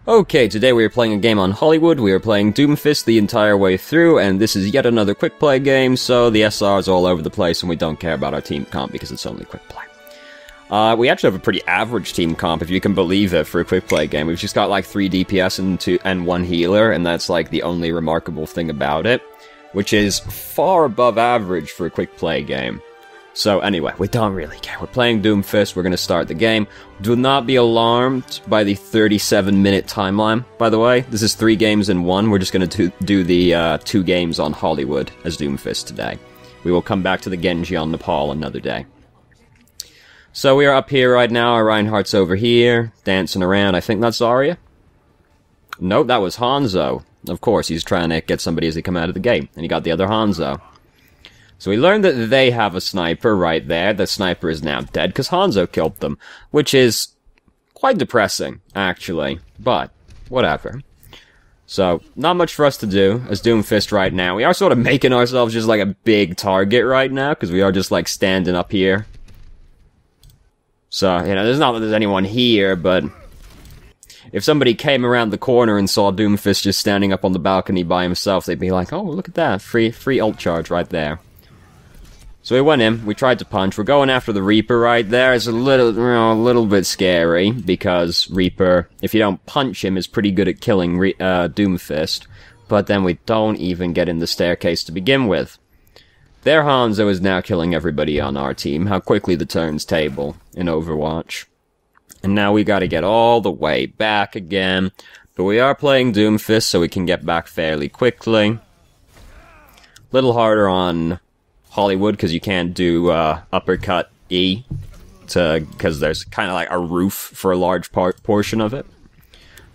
Okay, today we are playing a game on Hollywood. We are playing Doomfist the entire way through, and this is yet another quick play game, so the SR's all over the place, and we don't care about our team comp because it's only quick play. We actually have a pretty average team comp, if you can believe it, for a quick play game. We've just got like 3 DPS and 1 healer, and that's like the only remarkable thing about it, which is far above average for a quick play game. So anyway, we don't really care. We're playing Doomfist, we're going to start the game. Do not be alarmed by the 37-minute timeline, by the way. This is 3 games in 1. We're just going to do the 2 games on Hollywood as Doomfist today. We will come back to the Genji on Nepal another day. So we are up here right now, our Reinhardt's over here, dancing around. I think that's Zarya. Nope, that was Hanzo. Of course, he's trying to get somebody as they come out of the gate, and he got the other Hanzo. So we learned that they have a sniper right there. The sniper is now dead because Hanzo killed them, which is quite depressing, actually, but whatever. So, not much for us to do as Doomfist right now. We are sort of making ourselves just like a big target right now, because we are just like standing up here. So, you know, there's not that there's anyone here, but if somebody came around the corner and saw Doomfist just standing up on the balcony by himself, they'd be like, oh, look at that, free ult charge right there. So we went in, we tried to punch, we're going after the Reaper right there. It's a little bit scary, because Reaper, if you don't punch him, is pretty good at killing Doomfist, but then we don't even get in the staircase to begin with. Their Hanzo is now killing everybody on our team. How quickly the turns table in Overwatch. And now we gotta get all the way back again, but we are playing Doomfist, so we can get back fairly quickly. Little harder on Hollywood, because you can't do uppercut E, because there's kind of like a roof for a large portion of it.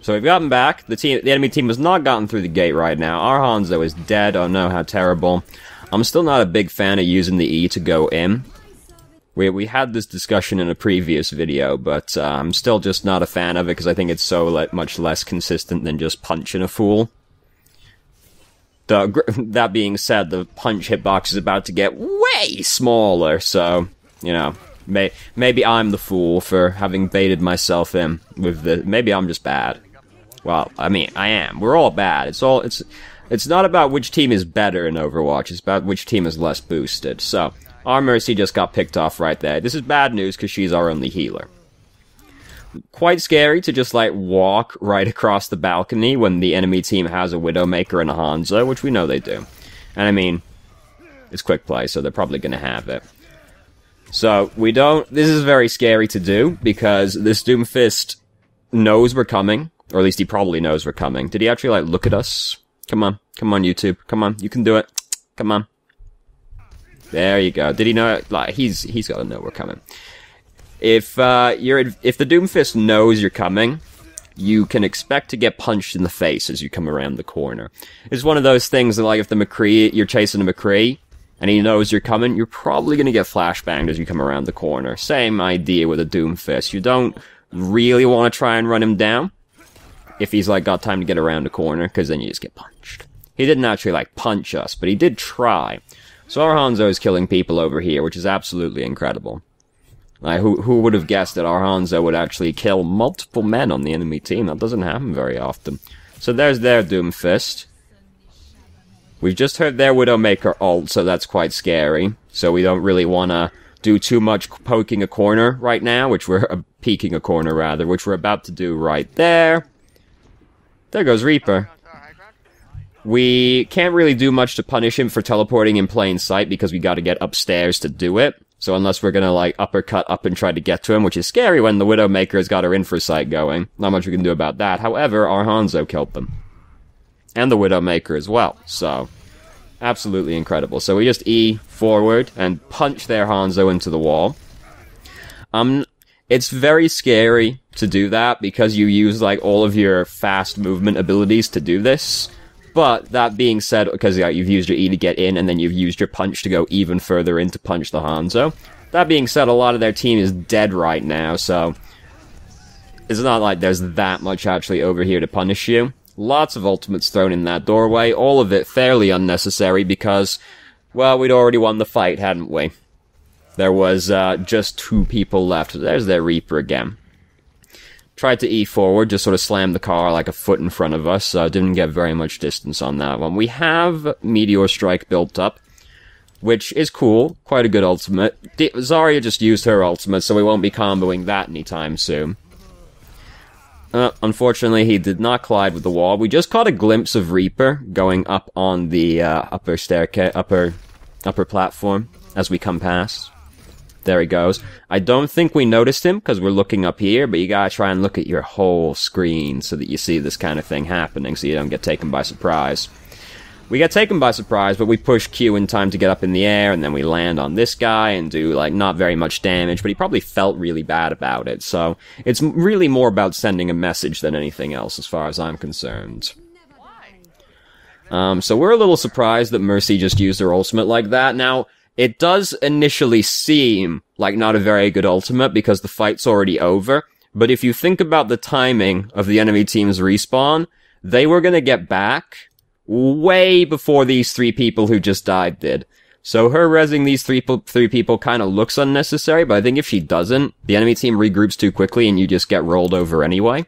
So we've gotten back. The enemy team has not gotten through the gate right now. Our Hanzo is dead. Oh no, how terrible. I'm still not a big fan of using the E to go in. We had this discussion in a previous video, but I'm still just not a fan of it, because I think it's so much less consistent than just punching a fool. That being said, the punch hitbox is about to get way smaller, so, you know, maybe I'm the fool for having baited myself in with the... Maybe I'm just bad. Well, I mean, I am. We're all bad. It's not about which team is better in Overwatch, it's about which team is less boosted. So, our Mercy just got picked off right there. This is bad news, because she's our only healer. Quite scary to just, like, walk right across the balcony when the enemy team has a Widowmaker and a Hanzo, which we know they do. And I mean, it's quick play, so they're probably gonna have it. So, this is very scary to do, because this Doomfist knows we're coming, or at least he probably knows we're coming. Did he actually, like, look at us? Come on, YouTube, come on, you can do it. Come on. There you go. Did he know it? Like, he's gotta know we're coming. If the Doomfist knows you're coming, you can expect to get punched in the face as you come around the corner. It's one of those things that, like, if you're chasing a McCree, and he knows you're coming, you're probably gonna get flashbanged as you come around the corner. Same idea with a Doomfist. You don't really want to try and run him down if he's, like, got time to get around the corner, because then you just get punched. He didn't actually, like, punch us, but he did try. So our Hanzo is killing people over here, which is absolutely incredible. Like, who would have guessed that our Hanzo would actually kill multiple men on the enemy team? That doesn't happen very often. So there's their Doomfist. We've just heard their Widowmaker ult, so that's quite scary. So we don't really want to do too much poking a corner right now, peeking a corner rather, which we're about to do right there. There goes Reaper. We can't really do much to punish him for teleporting in plain sight, because we gotta get upstairs to do it. So unless we're gonna, like, uppercut up and try to get to him, which is scary when the Widowmaker's got her infra sight going. Not much we can do about that. However, our Hanzo killed them. And the Widowmaker as well, so... Absolutely incredible. So we just E forward and punch their Hanzo into the wall. It's very scary to do that, because you use, like, all of your fast movement abilities to do this. But, that being said, because you've used your E to get in, and then you've used your punch to go even further in to punch the Hanzo. That being said, a lot of their team is dead right now, so... It's not like there's that much actually over here to punish you. Lots of ultimates thrown in that doorway, all of it fairly unnecessary, because, well, we'd already won the fight, hadn't we? There was, just 2 people left. There's their Reaper again. Tried to E forward, just sort of slammed the car like a foot in front of us, so didn't get very much distance on that one. We have Meteor Strike built up, which is cool. Quite a good ultimate. Zarya just used her ultimate, so we won't be comboing that anytime soon. Unfortunately, he did not collide with the wall. We just caught a glimpse of Reaper going up on the upper staircase, upper platform as we come past. There he goes. I don't think we noticed him because we're looking up here, but you gotta try and look at your whole screen so that you see this kind of thing happening so you don't get taken by surprise. We get taken by surprise, but we push Q in time to get up in the air, and then we land on this guy and do, like, not very much damage, but he probably felt really bad about it, so it's really more about sending a message than anything else, as far as I'm concerned. So we're a little surprised that Mercy just used her ultimate like that. Now, it does initially seem like not a very good ultimate, because the fight's already over, but if you think about the timing of the enemy team's respawn, they were gonna get back way before these three people who just died did. So her rezzing these three people kind of looks unnecessary, but I think if she doesn't, the enemy team regroups too quickly and you just get rolled over anyway.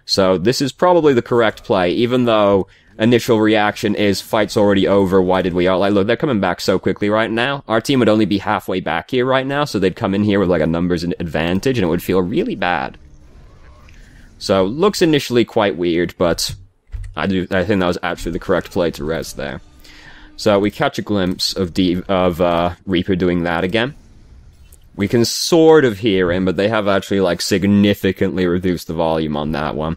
So this is probably the correct play, even though initial reaction is fight's already over, why did we all, like, look, they're coming back so quickly right now. Our team would only be halfway back here right now, so they'd come in here with like a numbers advantage and it would feel really bad. So looks initially quite weird, but I think that was actually the correct play to res there. So we catch a glimpse of Reaper doing that again. We can sort of hear him, but they have actually, like, significantly reduced the volume on that one.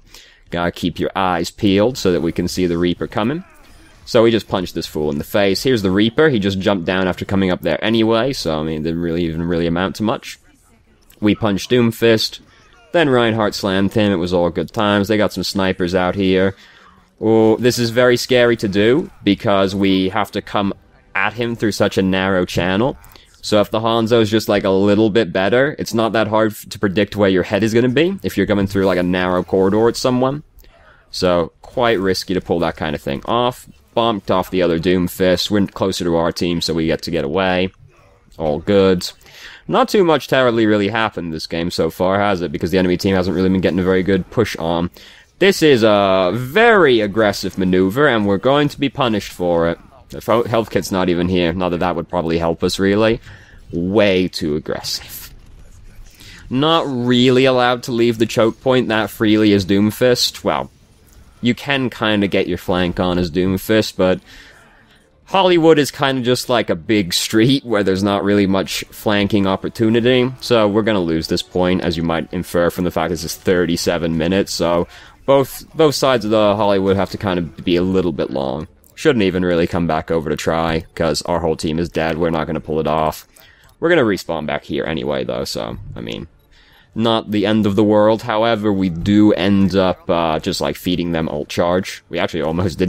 Gotta keep your eyes peeled so that we can see the Reaper coming. So we just punched this fool in the face. Here's the Reaper. He just jumped down after coming up there anyway, so, I mean, it didn't really amount to much. We punched Doomfist. Then Reinhardt slammed him. It was all good times. They got some snipers out here. Oh, this is very scary to do, because we have to come at him through such a narrow channel. So if the Hanzo's just, like, a little bit better, it's not that hard to predict where your head is going to be, if you're coming through, like, a narrow corridor at someone. So, quite risky to pull that kind of thing off. Bonked off the other Doomfist. We're closer to our team, so we get to get away. All good. Not too much terribly really happened this game so far, has it? Because the enemy team hasn't really been getting a very good push on. This is a very aggressive maneuver, and we're going to be punished for it. The health kit's not even here. Not that that would probably help us, really. Way too aggressive. Not really allowed to leave the choke point that freely as Doomfist. Well, you can kind of get your flank on as Doomfist, but Hollywood is kind of just like a big street where there's not really much flanking opportunity. So we're going to lose this point, as you might infer from the fact this is 37 minutes, so both sides of the Hollywood have to kind of be a little bit long. Shouldn't even really come back over to try, because our whole team is dead. We're not going to pull it off. We're going to respawn back here anyway, though, so, I mean, not the end of the world. However, we do end up just, like, feeding them ult charge. We actually almost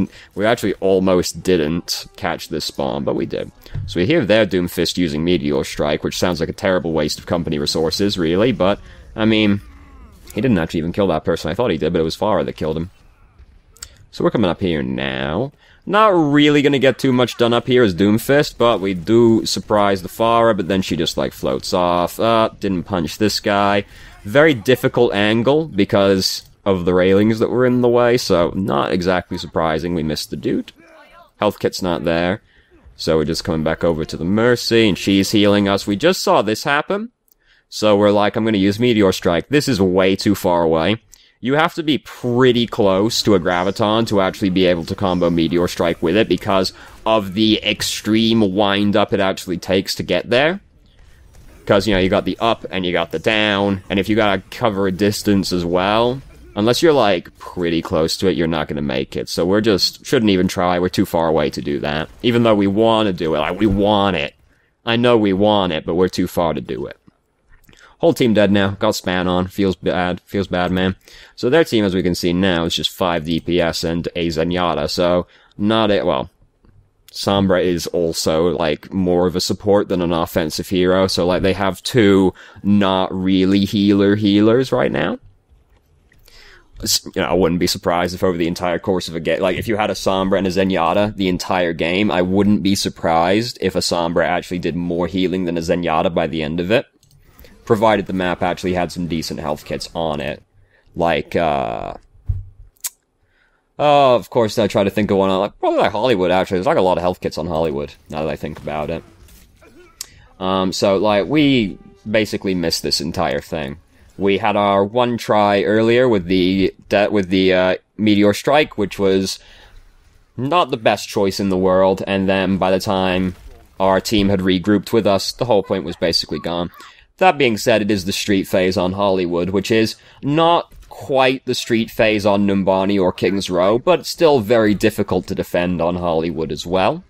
didn't catch this spawn, but we did. So we hear their Doomfist using Meteor Strike, which sounds like a terrible waste of company resources, really, but, I mean, he didn't actually even kill that person. I thought he did, but it was Pharah that killed him. So we're coming up here now. Not really gonna get too much done up here as Doomfist, but we do surprise the Pharah, but then she just, like, floats off. Didn't punch this guy. Very difficult angle because of the railings that were in the way, so not exactly surprising we missed the dude. Health kit's not there, so we're just coming back over to the Mercy, and she's healing us. We just saw this happen, so we're like, I'm gonna use Meteor Strike. This is way too far away. You have to be pretty close to a Graviton to actually be able to combo Meteor Strike with it because of the extreme wind-up it actually takes to get there. Because, you know, you got the up and you got the down, and if you gotta cover a distance as well, unless you're, like, pretty close to it, you're not gonna make it. So we're just, shouldn't even try, we're too far away to do that. Even though we want to do it, like, we want it. I know we want it, but we're too far to do it. Whole team dead now. Got span on. Feels bad. Feels bad, man. So their team, as we can see now, is just 5 DPS and a Zenyatta. So, not it. Well, Sombra is also, like, more of a support than an offensive hero. So, like, they have 2 not really healers right now. You know, I wouldn't be surprised if over the entire course of a game, like, if you had a Sombra and a Zenyatta the entire game, I wouldn't be surprised if a Sombra actually did more healing than a Zenyatta by the end of it. Provided the map actually had some decent health kits on it. like, oh, of course, I try to think of one, like, probably like Hollywood, actually. There's like a lot of health kits on Hollywood, now that I think about it. So, like, we basically missed this entire thing. We had our one try earlier with the Meteor Strike, which was not the best choice in the world, and then by the time our team had regrouped with us, the whole point was basically gone. That being said, it is the street phase on Hollywood, which is not quite the street phase on Numbani or King's Row, but still very difficult to defend on Hollywood as well.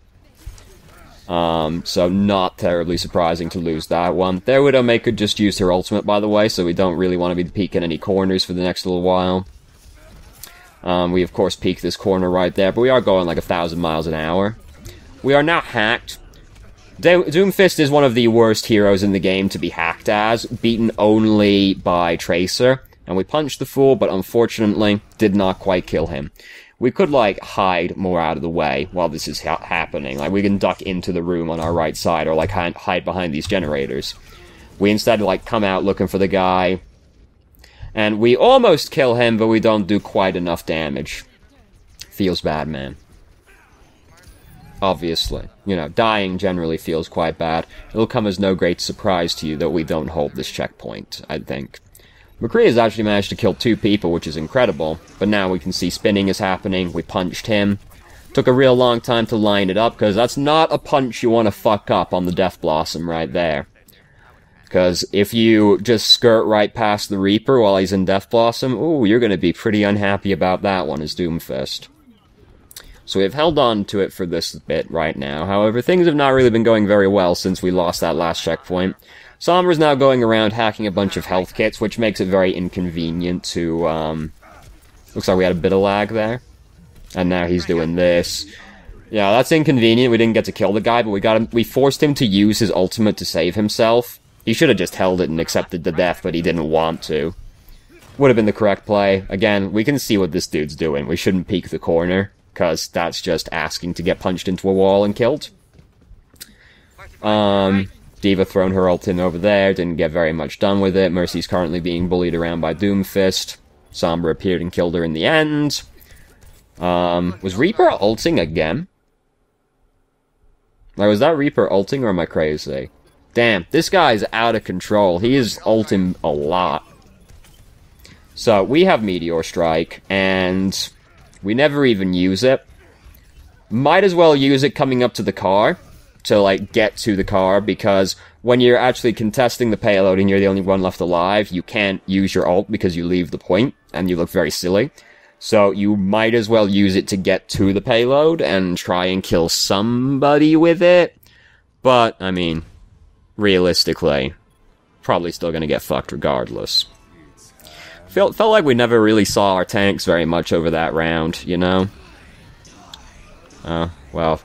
So not terribly surprising to lose that one. Their Widowmaker just used her ultimate, by the way, so we don't really want to be peeking any corners for the next little while. We, of course, peek this corner right there, but we are going like 1,000 miles an hour. We are now hacked. Doomfist is one of the worst heroes in the game to be hacked as, beaten only by Tracer. And we punched the fool, but unfortunately did not quite kill him. We could, like, hide more out of the way while this is happening. Like, we can duck into the room on our right side, or, like, hide behind these generators. We instead, like, come out looking for the guy. And we almost kill him, but we don't do quite enough damage. Feels bad, man. Obviously. You know, dying generally feels quite bad. It'll come as no great surprise to you that we don't hold this checkpoint, I think. McCree has actually managed to kill 2 people, which is incredible, but now we can see spinning is happening. We punched him. Took a real long time to line it up, because that's not a punch you want to fuck up on the Death Blossom right there. Because if you just skirt right past the Reaper while he's in Death Blossom, ooh, you're going to be pretty unhappy about that one as Doomfist. So we've held on to it for this bit right now. However, things have not really been going very well since we lost that last checkpoint. Sombra's now going around hacking a bunch of health kits, which makes it very inconvenient to, looks like we had a bit of lag there. And now he's doing this. Yeah, that's inconvenient. We didn't get to kill the guy, but we forced him to use his ultimate to save himself. He should have just held it and accepted the death, but he didn't want to. Would have been the correct play. Again, we can see what this dude's doing. We shouldn't peek the corner, because that's just asking to get punched into a wall and killed. Diva thrown her ult in over there, didn't get very much done with it. Mercy's currently being bullied around by Doomfist. Sombra appeared and killed her in the end. Was Reaper ulting again? Like, was that Reaper ulting, or am I crazy? Damn, this guy's out of control. He is ulting a lot. So, we have Meteor Strike, and we never even use it. Might as well use it coming up to the car, to, like, get to the car, because when you're actually contesting the payload and you're the only one left alive, you can't use your ult because you leave the point, and you look very silly. So you might as well use it to get to the payload and try and kill somebody with it. But, I mean, realistically, probably still gonna get fucked regardless. Felt like we never really saw our tanks very much over that round, you know? Well,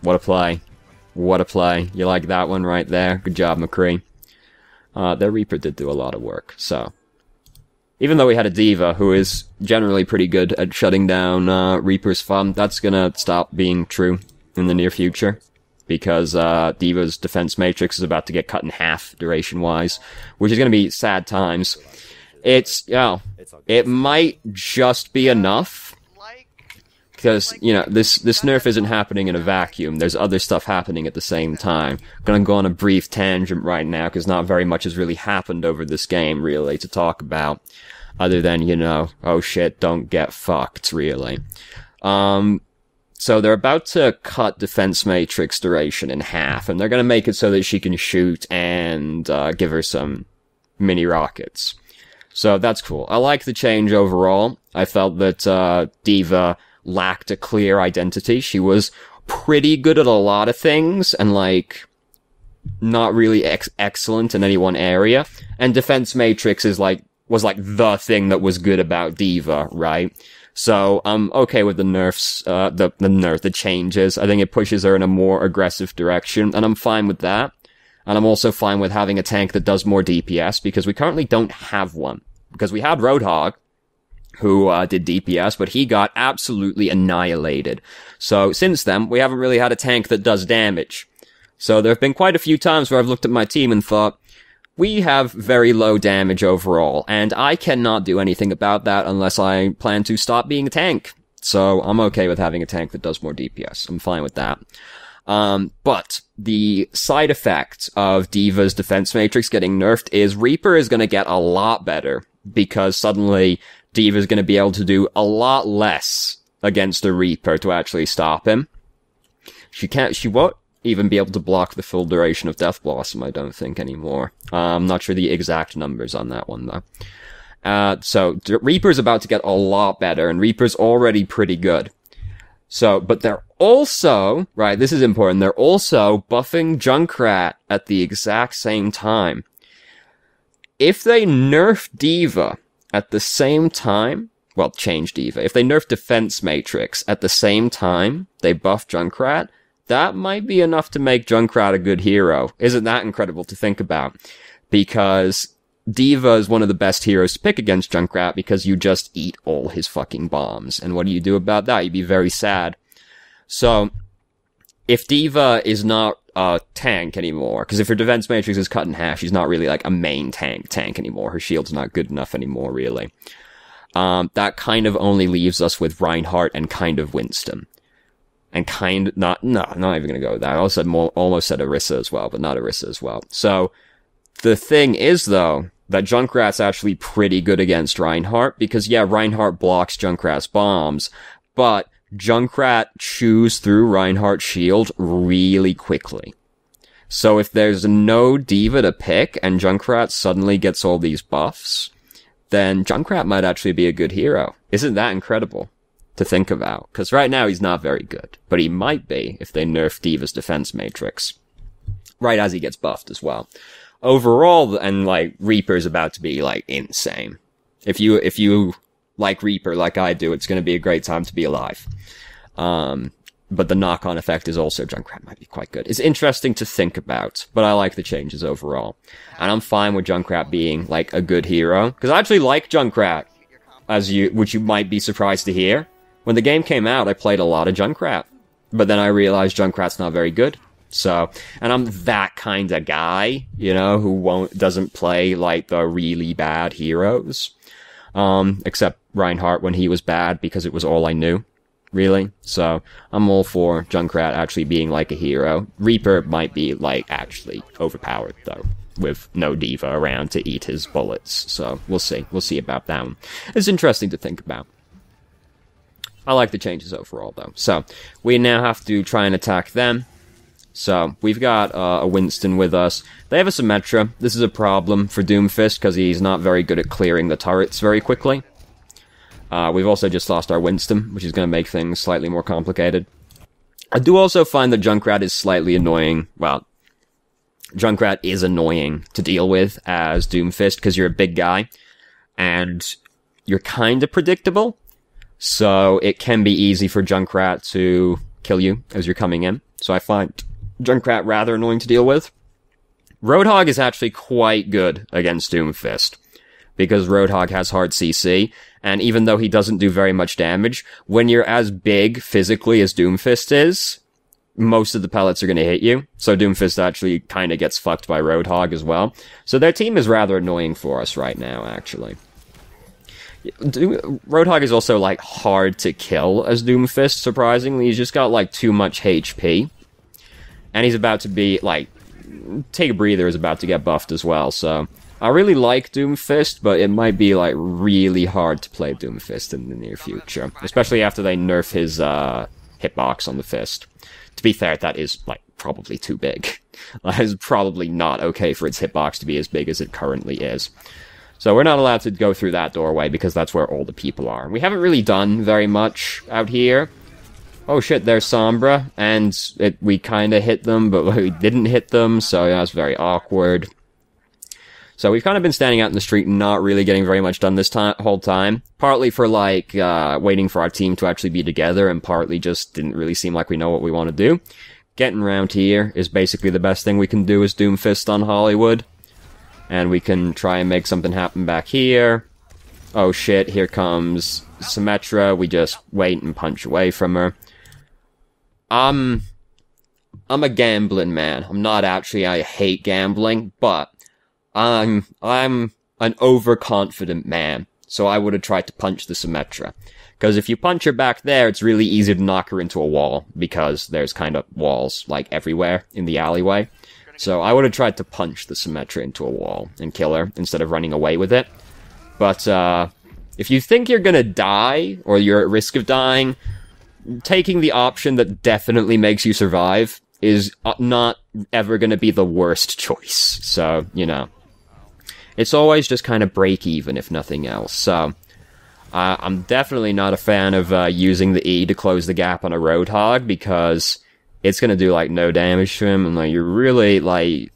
what a play. What a play. You like that one right there? Good job, McCree. Their Reaper did do a lot of work, so. Even though we had a Diva, who is generally pretty good at shutting down Reaper's fun, that's gonna stop being true in the near future. Because Diva's defense matrix is about to get cut in half, duration-wise. Which is gonna be sad times. It's, it might just be enough. Because, you know, this nerf isn't happening in a vacuum. There's other stuff happening at the same time. I'm gonna go on a brief tangent right now, because not very much has really happened over this game, really, to talk about. Other than, you know, oh shit, don't get fucked, really. So they're about to cut defense matrix duration in half, and they're gonna make it so that she can shoot and give her some mini rockets. So that's cool. I like the change overall. I felt that Diva lacked a clear identity. She was pretty good at a lot of things, and, like, not really excellent in any one area. And Defense Matrix was the thing that was good about Diva, right? So, I'm okay with the nerfs, the changes. I think it pushes her in a more aggressive direction, and I'm fine with that. And I'm also fine with having a tank that does more DPS, because we currently don't have one. Because we had Roadhog, who did DPS, but he got absolutely annihilated. So since then, we haven't really had a tank that does damage. So there have been quite a few times where I've looked at my team and thought, we have very low damage overall, and I cannot do anything about that unless I plan to stop being a tank. So I'm okay with having a tank that does more DPS. I'm fine with that. But the side effect of D.Va's defense matrix getting nerfed is Reaper is going to get a lot better, because suddenly D.Va is going to be able to do a lot less against the Reaper to actually stop him. She won't even be able to block the full duration of Death Blossom, I don't think, anymore. I'm not sure the exact numbers on that one, though. So Reaper's about to get a lot better, and Reaper's already pretty good. So, but they're also, right, this is important, they're also buffing Junkrat at the exact same time. If they nerf D.Va at the same time, well, change D.Va, if they nerf Defense Matrix at the same time they buff Junkrat, that might be enough to make Junkrat a good hero. Isn't that incredible to think about? Because D.Va is one of the best heroes to pick against Junkrat because you just eat all his fucking bombs. And what do you do about that? You'd be very sad. So, if D.Va is not a tank anymore, because if her defense matrix is cut in half, she's not really like a main tank anymore. Her shield's not good enough anymore, really. That kind of only leaves us with Reinhardt and kind of Winston. And not even gonna go with that. I almost said Orisa as well, but not Orisa as well. So, the thing is, though, that Junkrat's actually pretty good against Reinhardt, because, yeah, Reinhardt blocks Junkrat's bombs, but Junkrat chews through Reinhardt's shield really quickly. So if there's no D.Va to pick, and Junkrat suddenly gets all these buffs, then Junkrat might actually be a good hero. Isn't that incredible to think about? Because right now he's not very good, but he might be if they nerf D.Va's defense matrix. Right as he gets buffed as well. Overall, and like, Reaper's about to be like insane. If you like Reaper like I do, it's going to be a great time to be alive. But the knock-on effect is also Junkrat might be quite good. It's interesting to think about, but I like the changes overall. And I'm fine with Junkrat being like a good hero, because I actually like Junkrat, which you might be surprised to hear. When the game came out, I played a lot of Junkrat, but then I realized Junkrat's not very good. So, and I'm that kind of guy, you know, who doesn't play like the really bad heroes. Except Reinhardt when he was bad, because it was all I knew, really. So, I'm all for Junkrat actually being like a hero. Reaper might be like actually overpowered though, with no D.Va around to eat his bullets. So, we'll see. We'll see about that one. It's interesting to think about. I like the changes overall though. So, we now have to try and attack them. So, we've got a Winston with us. They have a Symmetra. This is a problem for Doomfist, because he's not very good at clearing the turrets very quickly. We've also just lost our Winston, which is going to make things slightly more complicated. I do also find that Junkrat is slightly annoying. Well, Junkrat is annoying to deal with as Doomfist, because you're a big guy, and you're kind of predictable. So, it can be easy for Junkrat to kill you as you're coming in. So I find Junkrat rather annoying to deal with. Roadhog is actually quite good against Doomfist, because Roadhog has hard CC, and even though he doesn't do very much damage, when you're as big physically as Doomfist is, most of the pellets are going to hit you, so Doomfist actually kind of gets fucked by Roadhog as well. So their team is rather annoying for us right now, actually. Roadhog is also, like, hard to kill as Doomfist, surprisingly. He's just got, like, too much HP. And he's about to be, like, Take a Breather is about to get buffed as well, so I really like Doomfist, but it might be, like, really hard to play Doomfist in the near future. Especially after they nerf his, hitbox on the fist. To be fair, that is, like, probably too big. It's probably not okay for its hitbox to be as big as it currently is. So we're not allowed to go through that doorway, because that's where all the people are. We haven't really done very much out here. Oh shit, there's Sombra, and we kinda hit them, but we didn't hit them, so yeah, it's very awkward. So we've kind of been standing out in the street and not really getting very much done this whole time. Partly for, like, waiting for our team to actually be together, and partly just didn't really seem like we know what we want to do. Getting around here is basically the best thing we can do as Doomfist on Hollywood. And we can try and make something happen back here. Oh shit, here comes Symmetra. We just wait and punch away from her. I'm a gambling man. I'm not actually, I hate gambling, but I'm an overconfident man, so I would have tried to punch the Symmetra. Because if you punch her back there, it's really easy to knock her into a wall, because there's kind of walls, like, everywhere in the alleyway. So I would have tried to punch the Symmetra into a wall and kill her, instead of running away with it. But, if you think you're gonna die, or you're at risk of dying, taking the option that definitely makes you survive is not ever gonna be the worst choice. So, you know. It's always just kind of break even, if nothing else. So, I'm definitely not a fan of using the E to close the gap on a Roadhog, because it's gonna do, like, no damage to him, and, like, you're really, like,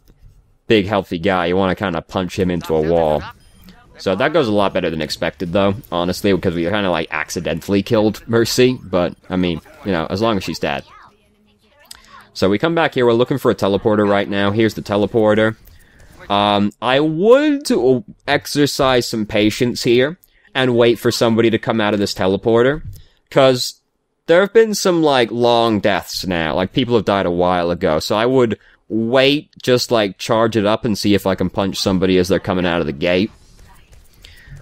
big, healthy guy. You want to kind of punch him into a wall. So that goes a lot better than expected, though, honestly, because we kind of, like, accidentally killed Mercy, but, I mean, you know, as long as she's dead. So we come back here, we're looking for a teleporter right now. Here's the teleporter. I would exercise some patience here, and wait for somebody to come out of this teleporter, because there have been some, like, long deaths now. Like, people have died a while ago, so I would wait, just, like, charge it up and see if I can punch somebody as they're coming out of the gate.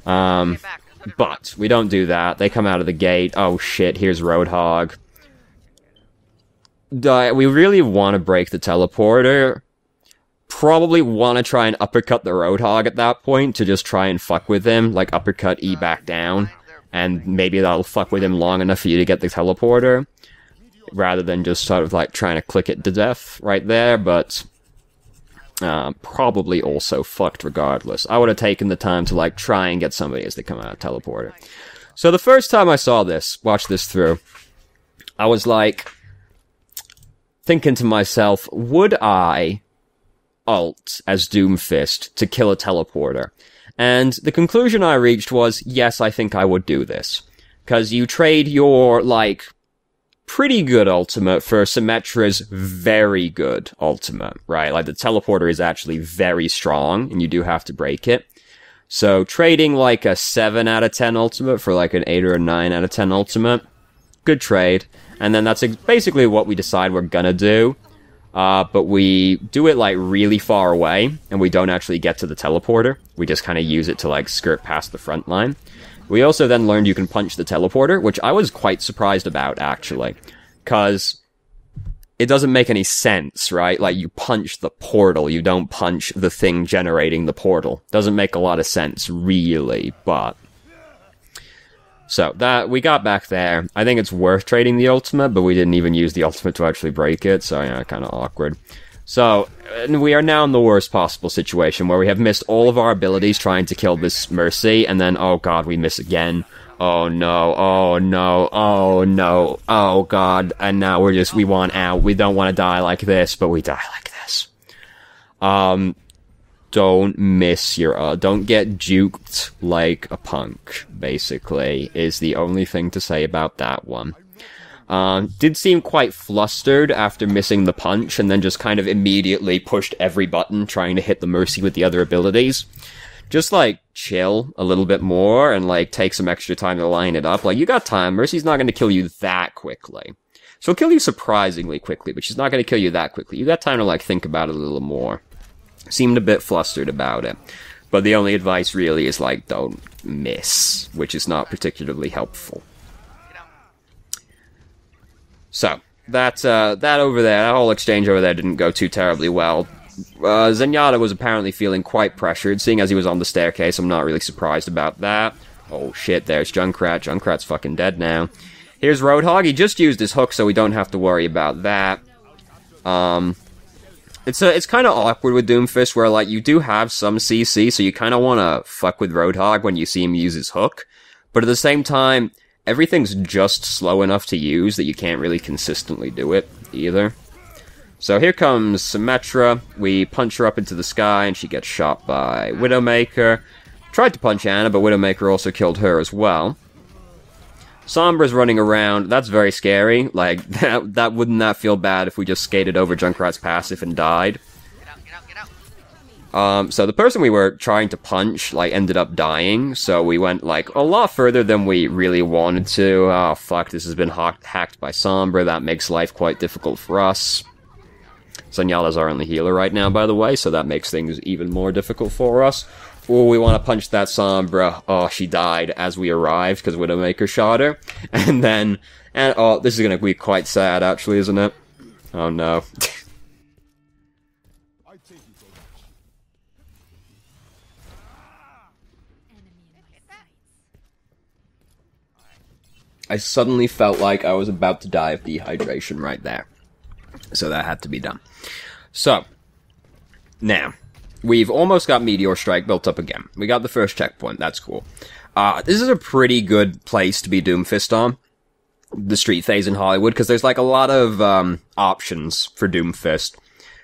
But we don't do that. They come out of the gate. Oh shit, here's Roadhog. We really want to break the teleporter. Probably want to try and uppercut the Roadhog at that point to just try and fuck with him. Like, uppercut E back down. And maybe that'll fuck with him long enough for you to get the teleporter. Rather than just sort of, like, trying to click it to death right there, but probably also fucked regardless. I would have taken the time to, like, try and get somebody as they come out of teleporter. So the first time I saw this, watched this through, I was, like, thinking to myself, would I ult as Doomfist to kill a teleporter? And the conclusion I reached was, yes, I think I would do this. Because you trade your, like, pretty good ultimate for Symmetra's very good ultimate, right? Like, the teleporter is actually very strong, and you do have to break it. So, trading, like, a 7 out of 10 ultimate for, like, an 8 or a 9 out of 10 ultimate, good trade. And then that's basically what we decide we're gonna do. But we do it, like, really far away, and we don't actually get to the teleporter. We just kind of use it to, like, skirt past the front line. We also then learned you can punch the teleporter, which I was quite surprised about, actually. Because it doesn't make any sense, right? Like, you punch the portal, you don't punch the thing generating the portal. Doesn't make a lot of sense, really, but... So, we got back there. I think it's worth trading the ultimate, but we didn't even use the ultimate to actually break it, so, yeah, kind of awkward. So, we are now in the worst possible situation, where we have missed all of our abilities trying to kill this Mercy, and then, oh god, we miss again. Oh no, oh no, oh no, oh god, and now we want out. We don't want to die like this, but we die like this. Don't miss your, don't get juked like a punk, basically, is the only thing to say about that one. Did seem quite flustered after missing the punch, and then just kind of immediately pushed every button trying to hit the Mercy with the other abilities. Just, like, chill a little bit more, and, like, take some extra time to line it up. Like, you got time, Mercy's not gonna kill you that quickly. She'll kill you surprisingly quickly, but she's not gonna kill you that quickly. You got time to, like, think about it a little more. Seemed a bit flustered about it. But the only advice really is, like, don't miss, which is not particularly helpful. So, that over there, that whole exchange over there didn't go too terribly well. Zenyatta was apparently feeling quite pressured, seeing as he was on the staircase. I'm not really surprised about that. Oh shit, there's Junkrat. Junkrat's fucking dead now. Here's Roadhog. He just used his hook, so we don't have to worry about that. It's kind of awkward with Doomfist, where, like, you do have some CC, so you kind of want to fuck with Roadhog when you see him use his hook. But at the same time, everything's just slow enough to use that you can't really consistently do it, either. So here comes Symmetra. We punch her up into the sky, and she gets shot by Widowmaker. Tried to punch Ana, but Widowmaker also killed her as well. Sombra's running around. That's very scary. Like, wouldn't that feel bad if we just skated over Junkrat's passive and died? So the person we were trying to punch, like, ended up dying, so we went, like, a lot further than we really wanted to. Oh, fuck, this has been hacked by Sombra. That makes life quite difficult for us. Zenyatta's our only healer right now, by the way, so that makes things even more difficult for us. Oh, we want to punch that Sombra. Oh, she died as we arrived because Widowmaker shot her. And then... And, oh, this is going to be quite sad, actually, isn't it? Oh, no. I suddenly felt like I was about to die of dehydration right there. So that had to be done. So, now, we've almost got Meteor Strike built up again. We got the first checkpoint, that's cool. This is a pretty good place to be Doomfist on, the street phase in Hollywood, because there's like a lot of options for Doomfist.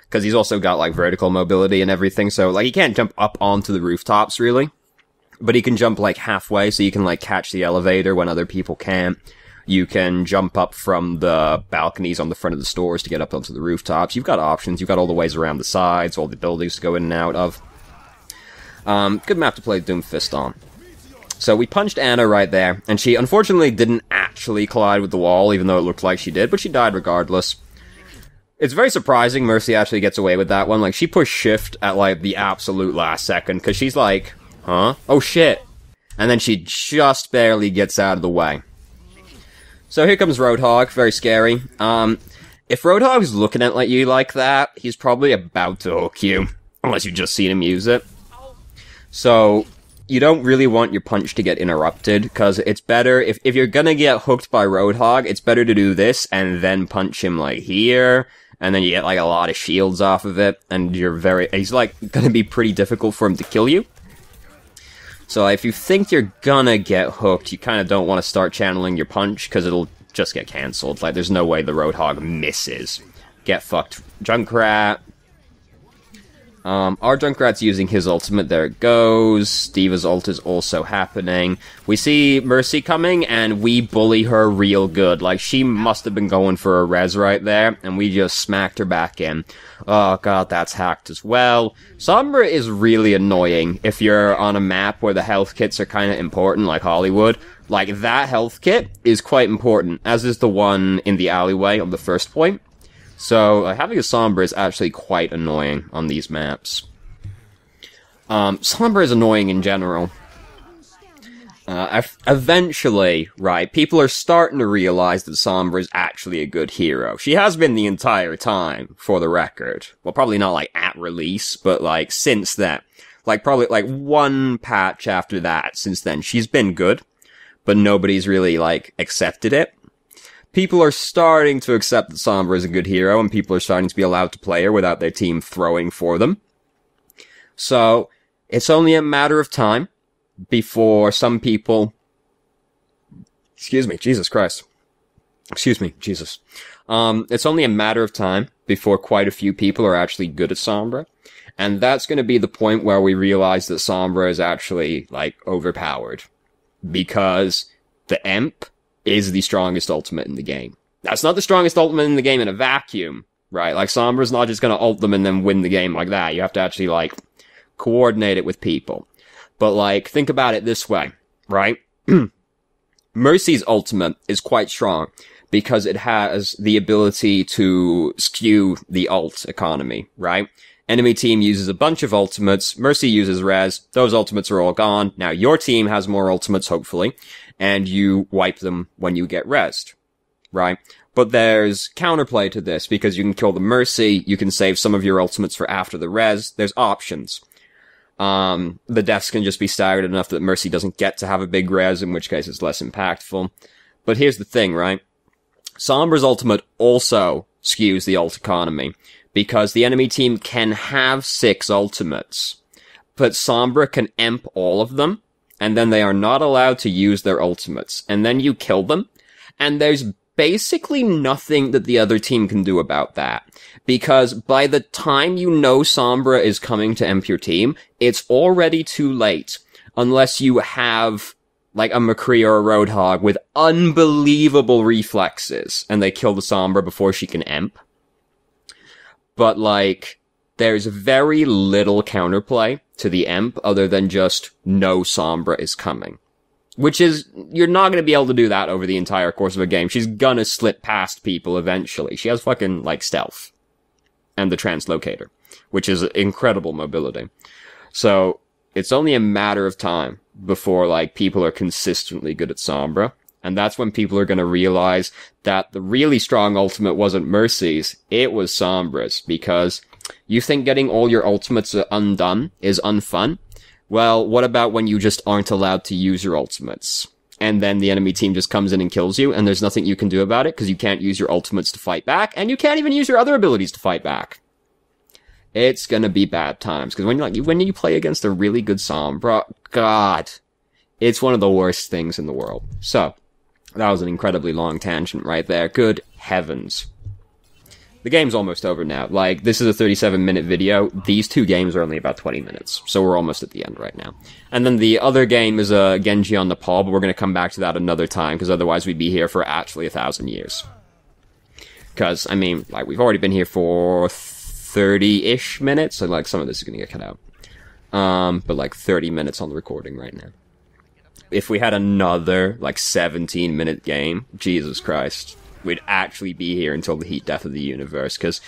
Because he's also got like vertical mobility and everything, so like he can't jump up onto the rooftops really. But he can jump like halfway, so you can like catch the elevator when other people can't. You can jump up from the balconies on the front of the stores to get up onto the rooftops. You've got options. You've got all the ways around the sides, all the buildings to go in and out of. Good map to play Doomfist on. So we punched Anna right there, and she unfortunately didn't actually collide with the wall, even though it looked like she did, but she died regardless. It's very surprising Mercy actually gets away with that one. Like, she pushed shift at like the absolute last second, because she's like... Huh? Oh shit! And then she just barely gets out of the way. So here comes Roadhog, very scary. If Roadhog's looking at you like that, he's probably about to hook you. Unless you've just seen him use it. So, you don't really want your punch to get interrupted, because it's better, if you're gonna get hooked by Roadhog, it's better to do this, and then punch him like here, and then you get like a lot of shields off of it, and he's like gonna be pretty difficult for him to kill you. So if you think you're gonna get hooked, you kind of don't want to start channeling your punch, because it'll just get cancelled. Like, there's no way the Roadhog misses. Get fucked. Junkrat. Our Junkrat's using his ultimate. There it goes. D.Va's ult is also happening. We see Mercy coming, and we bully her real good. Like, she must have been going for a res right there, and we just smacked her back in. Oh god, that's hacked as well. Sombra is really annoying if you're on a map where the health kits are kind of important, like Hollywood. Like, that health kit is quite important, as is the one in the alleyway on the first point. So, having a Sombra is actually quite annoying on these maps. Sombra is annoying in general. Eventually, right, people are starting to realize that Sombra is actually a good hero. She has been the entire time, for the record. Well, probably not, like, at release, but, like, since then. Like, probably, like, one patch after that, since then. She's been good, but nobody's really, like, accepted it. People are starting to accept that Sombra is a good hero, and people are starting to be allowed to play her without their team throwing for them. So, it's only a matter of time before some people... Excuse me, Jesus Christ. Excuse me, Jesus. It's only a matter of time before quite a few people are actually good at Sombra. And that's going to be the point where we realize that Sombra is actually, like, overpowered. Because the Emp is the strongest ultimate in the game. That's not the strongest ultimate in the game in a vacuum, right? Like, Sombra's not just gonna ult them and then win the game like that. You have to actually, like, coordinate it with people. But, like, think about it this way, right? Mercy's ultimate is quite strong because it has the ability to skew the ult economy, right? Enemy team uses a bunch of ultimates, Mercy uses res, those ultimates are all gone. Now your team has more ultimates, hopefully, and you wipe them when you get resed, right? But there's counterplay to this, because you can kill the Mercy, you can save some of your ultimates for after the res, there's options. The deaths can just be staggered enough that Mercy doesn't get to have a big res, in which case it's less impactful. But here's the thing, right? Sombra's ultimate also skews the ult economy, because the enemy team can have 6 ultimates, but Sombra can emp all of them, and then they are not allowed to use their ultimates, and then you kill them, and there's basically nothing that the other team can do about that, because by the time you know Sombra is coming to emp your team, it's already too late, unless you have, like, a McCree or a Roadhog with unbelievable reflexes, and they kill the Sombra before she can emp. But, like, there's very little counterplay to the emp other than just no Sombra is coming. Which is, you're not gonna be able to do that over the entire course of a game. She's gonna slip past people eventually. She has fucking, like, stealth. and the translocator, which is incredible mobility. So it's only a matter of time before, like, people are consistently good at Sombra. And that's when people are going to realize that the really strong ultimate wasn't Mercy's, it was Sombra's. Because you think getting all your ultimates undone is unfun? Well, what about when you just aren't allowed to use your ultimates? And then the enemy team just comes in and kills you, and there's nothing you can do about it, because you can't use your ultimates to fight back, and you can't even use your other abilities to fight back. It's gonna be bad times, because when you play against a really good Sombra, God, it's one of the worst things in the world. So, that was an incredibly long tangent right there. Good heavens. The game's almost over now. Like, this is a 37-minute video. These two games are only about 20 minutes. So we're almost at the end right now. And then the other game is Genji on Nepal, but we're going to come back to that another time, because otherwise we'd be here for actually 1,000 years. Because, I mean, like, we've already been here for 30-ish minutes, so, like, some of this is going to get cut out. But, like, 30 minutes on the recording right now. If we had another, like, 17-minute game, Jesus Christ, we'd actually be here until the heat death of the universe, because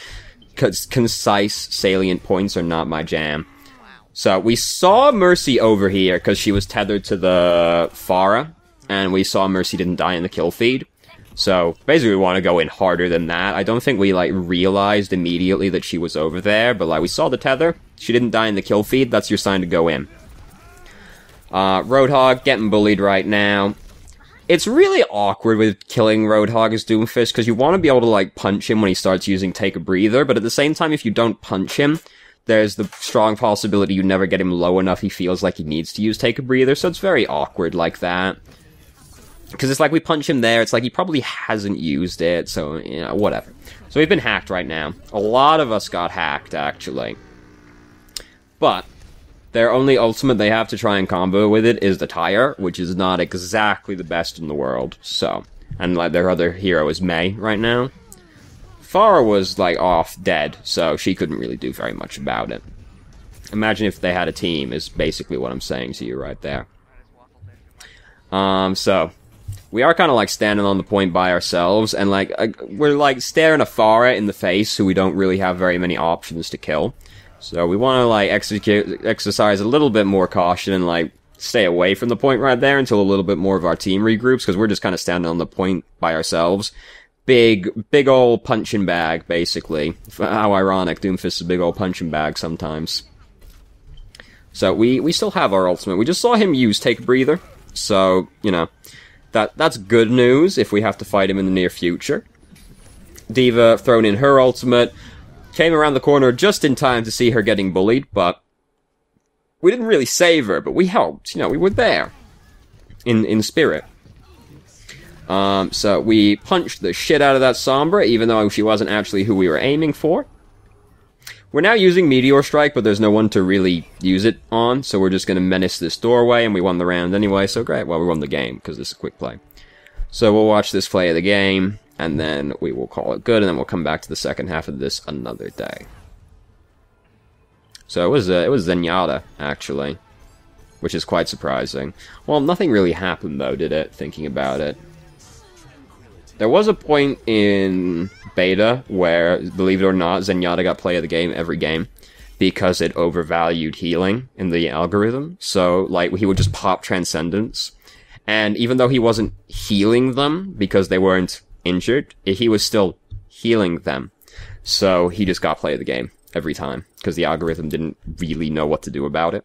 concise, salient points are not my jam. So, we saw Mercy over here, because she was tethered to the Pharah, and we saw Mercy didn't die in the kill feed. So, basically we want to go in harder than that. I don't think we, like, realized immediately that she was over there, but, like, we saw the tether, she didn't die in the kill feed, that's your sign to go in. Roadhog, getting bullied right now. It's really awkward with killing Roadhog as Doomfist, because you want to be able to, like, punch him when he starts using Take a Breather, but at the same time, if you don't punch him, there's the strong possibility you never get him low enough he feels like he needs to use Take a Breather, so it's very awkward like that. Because it's like we punch him there, it's like he probably hasn't used it, so, you know, whatever. So we've been hacked right now. A lot of us got hacked, actually. But their only ultimate they have to try and combo with it is the Tire, which is not exactly the best in the world, so. And, like, their other hero is Mei right now. Pharah was, like, off dead, so she couldn't really do very much about it. Imagine if they had a team, is basically what I'm saying to you right there. So, we are kind of, like, standing on the point by ourselves, and, like, we're, like, staring a Pharah in the face, who we don't really have very many options to kill. So we want to, like, exercise a little bit more caution and, like, stay away from the point right there until a little bit more of our team regroups, because we're just kind of standing on the point by ourselves. Big ol' punching bag, basically. How ironic, Doomfist is a big ol' punching bag sometimes. So we still have our ultimate. We just saw him use Take a Breather, so, you know, that's good news if we have to fight him in the near future. D.Va thrown in her ultimate. Came around the corner just in time to see her getting bullied, but we didn't really save her, but we helped. You know, we were there. In spirit. So we punched the shit out of that Sombra, even though she wasn't actually who we were aiming for. We're now using Meteor Strike, but there's no one to really use it on, so we're just going to menace this doorway, and we won the round anyway, so great. Well, we won the game, because this is a quick play. So we'll watch this play of the game, and then we will call it good, and then we'll come back to the second half of this another day. So it was Zenyatta, actually, which is quite surprising. Well, nothing really happened, though, did it, thinking about it? There was a point in beta where, believe it or not, Zenyatta got play of the game every game, because it overvalued healing in the algorithm. So, like, he would just pop Transcendence, and even though he wasn't healing them, because they weren't injured, he was still healing them. So he just got play of the game every time, because the algorithm didn't really know what to do about it.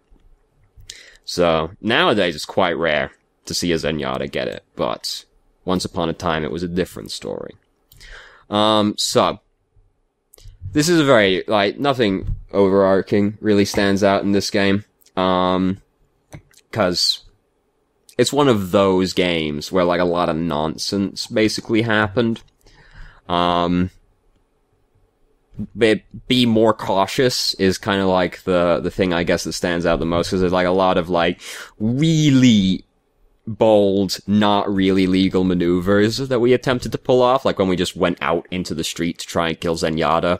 So nowadays it's quite rare to see a Zenyatta get it, but once upon a time it was a different story. So this is a very, like, nothing overarching really stands out in this game, because it's one of those games where, like, a lot of nonsense basically happened. Be more cautious is kind of like the thing, I guess, that stands out the most, because there's, like, a lot of, like, really bold, not really legal maneuvers that we attempted to pull off, like when we just went out into the street to try and kill Zenyatta.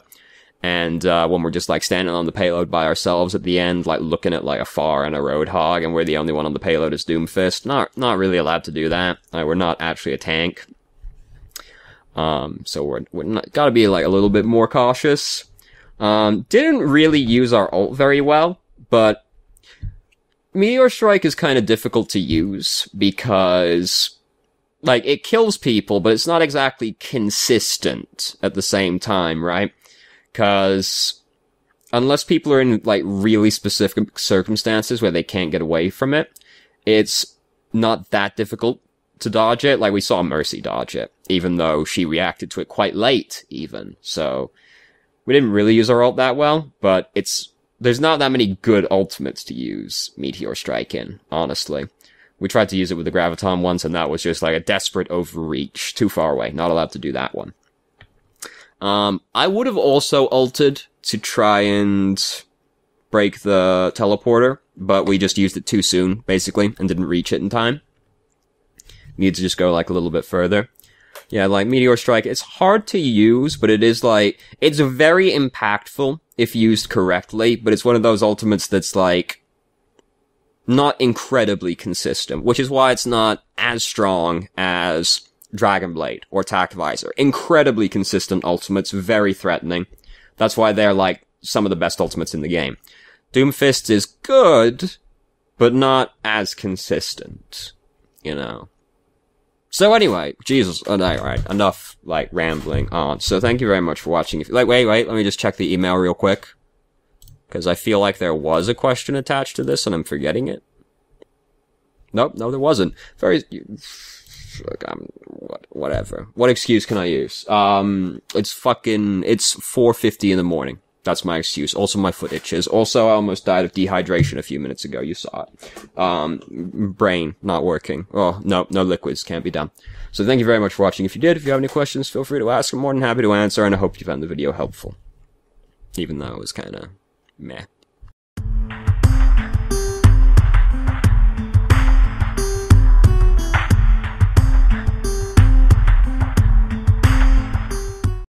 And when we're just, like, standing on the payload by ourselves at the end, like, looking at, like, a Pharah and a Roadhog, and we're the only one on the payload as Doomfist. Not really allowed to do that. Like, we're not actually a tank. So we're gotta be, like, a little bit more cautious. Didn't really use our ult very well, but Meteor Strike is kind of difficult to use because, like, it kills people, but it's not exactly consistent at the same time, right? Because unless people are in, like, really specific circumstances where they can't get away from it, it's not that difficult to dodge it. Like, we saw Mercy dodge it, even though she reacted to it quite late, even. So, we didn't really use our ult that well, but there's not that many good ultimates to use Meteor Strike in, honestly. We tried to use it with the Graviton once, and that was just like a desperate overreach. Too far away. Not allowed to do that one. I would have also ulted to try and break the teleporter, but we just used it too soon, basically, and didn't reach it in time. Need to just go, like, a little bit further. Yeah, like, Meteor Strike, it's hard to use, but it is, like, it's very impactful if used correctly, but it's one of those ultimates that's, like, not incredibly consistent, which is why it's not as strong as Dragon Blade or Tact Visor. Incredibly consistent ultimates, very threatening. That's why they're, like, some of the best ultimates in the game. Doomfist is good, but not as consistent, you know. So anyway, Jesus, alright, enough, like, rambling on. So thank you very much for watching. If wait, let me just check the email real quick. Because I feel like there was a question attached to this, and I'm forgetting it. Nope, no, there wasn't. Whatever. What excuse can I use? It's 4:50 in the morning. That's my excuse. Also, my foot itches. Also, I almost died of dehydration a few minutes ago. You saw it. Brain not working. Oh, no liquids. Can't be done. So thank you very much for watching. If you did, if you have any questions, feel free to ask. I'm more than happy to answer, and I hope you found the video helpful. Even though it was kind of meh.